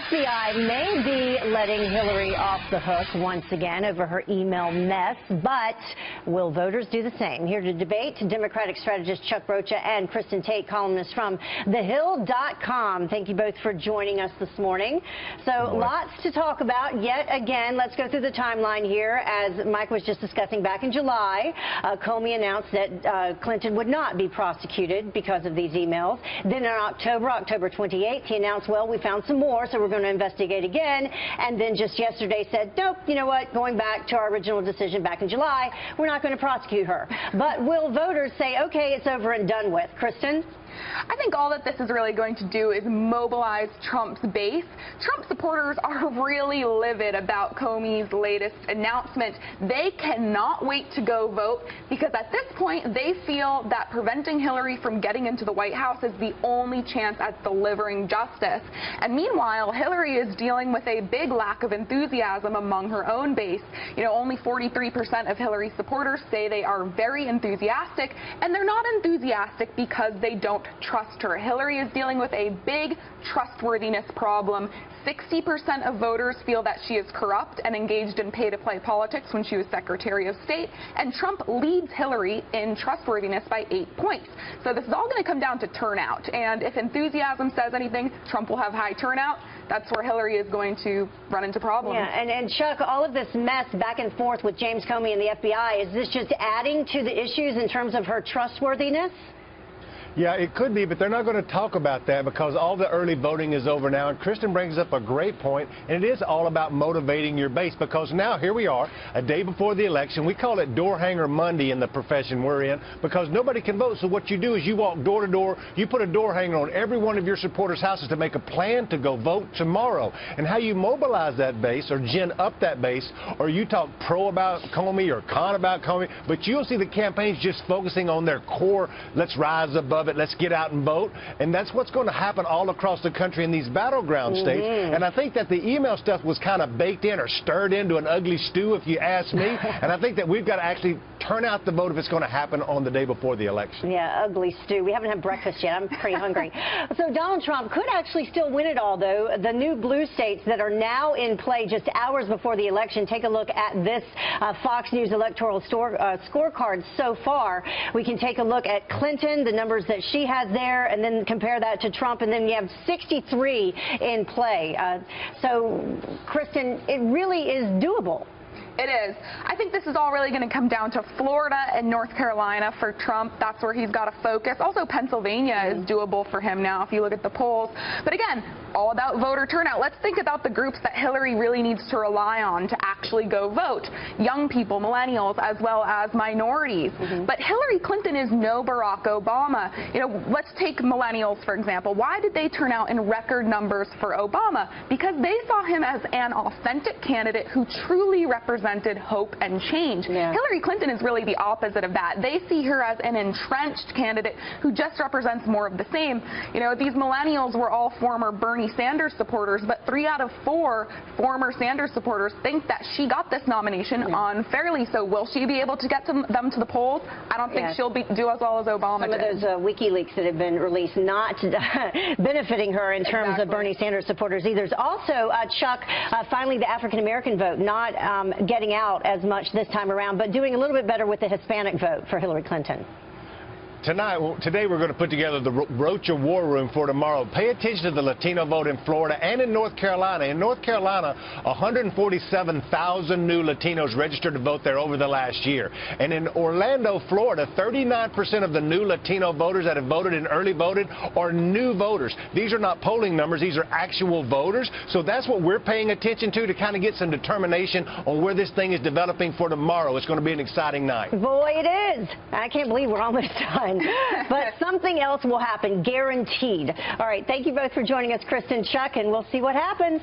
FBI may be letting Hillary off the hook once again over her email mess, but will voters do the same? Here to debate, Democratic strategist Chuck Rocha and Kristen Tate, columnist from TheHill.com. Thank you both for joining us this morning. So lots to talk about yet again. Let's go through the timeline here. As Mike was just discussing, back in July, Comey announced that Clinton would not be prosecuted because of these emails. Then in October 28th, he announced, well, we found some more, so we're going to investigate again. And then just yesterday said, nope, you know what, going back to our original decision back in July, we're not going to prosecute her. But will voters say, okay, it's over and done with? Kristen? I think all that this is really going to do is mobilize Trump's base. Trump supporters are really livid about Comey's latest announcement. They cannot wait to go vote because at this point they feel that preventing Hillary from getting into the White House is the only chance at delivering justice. And meanwhile, Hillary is dealing with a big lack of enthusiasm among her own base. You know, only 43% of Hillary supporters say they are very enthusiastic, and they're not enthusiastic because they don't trust her. Hillary is dealing with a big trustworthiness problem. 60% of voters feel that she is corrupt and engaged in pay-to-play politics when she was Secretary of State, and Trump leads Hillary in trustworthiness by 8 points. So this is all going to come down to turnout, and if enthusiasm says anything, Trump will have high turnout. That's where Hillary is going to run into problems. Yeah, and Chuck, all of this mess back and forth with James Comey and the FBI, is this just adding to the issues in terms of her trustworthiness? Yeah, it could be, but they're not going to talk about that because all the early voting is over now. And Kristen brings up a great point, and it is all about motivating your base because now here we are, a day before the election. We call it Door Hanger Monday in the profession we're in because nobody can vote. So what you do is you walk door to door, you put a door hanger on every one of your supporters' houses to make a plan to go vote tomorrow. And how you mobilize that base or gin up that base, or you talk pro about Comey or con about Comey, but you'll see the campaigns just focusing on their core, let's rise above it, let's get out and vote. And that's what's going to happen all across the country in these battleground states. And I think that the email stuff was kind of baked in or stirred into an ugly stew, if you ask me. And I think that we've got to actually turn out the vote if it's going to happen on the day before the election. Yeah, ugly stew. We haven't had breakfast yet. I'm pretty hungry. So Donald Trump could actually still win it all, though. The new blue states that are now in play just hours before the election. Take a look at this Fox News electoral scorecard so far. We can take a look at Clinton, the numbers that she has there, and then compare that to Trump, and then you have 63 in play. So, Kristen, it really is doable. It is. I think this is all really going to come down to Florida and North Carolina for Trump. That's where he's got to focus. Also, Pennsylvania is doable for him now if you look at the polls. But again, all about voter turnout. Let's think about the groups that Hillary really needs to rely on to actually go vote. Young people, millennials, as well as minorities. But Hillary Clinton is no Barack Obama. You know, let's take millennials, for example. Why did they turn out in record numbers for Obama? Because they saw him as an authentic candidate who truly represented hope and change. Hillary Clinton is really the opposite of that. They see her as an entrenched candidate who just represents more of the same. You know, these millennials were all former Bernie Sanders supporters, but 3 out of 4 former Sanders supporters think that she got this nomination unfairly. So will she be able to get them to the polls? I don't think she'll do as well as Obama did. Some of those WikiLeaks that have been released not benefiting her in terms of Bernie Sanders supporters either. There's also, Chuck, finally the African-American vote not getting out as much this time around, but doing a little bit better with the Hispanic vote for Hillary Clinton. Today we're going to put together the Rocha War Room for tomorrow. Pay attention to the Latino vote in Florida and in North Carolina. In North Carolina, 147,000 new Latinos registered to vote there over the last year. And in Orlando, Florida, 39% of the new Latino voters that have voted and early voted are new voters. These are not polling numbers. These are actual voters. So that's what we're paying attention to kind of get some determination on where this thing is developing for tomorrow. It's going to be an exciting night. Boy, it is. I can't believe we're almost done. But something else will happen, guaranteed. All right, thank you both for joining us, Kristen, Chuck, and we'll see what happens.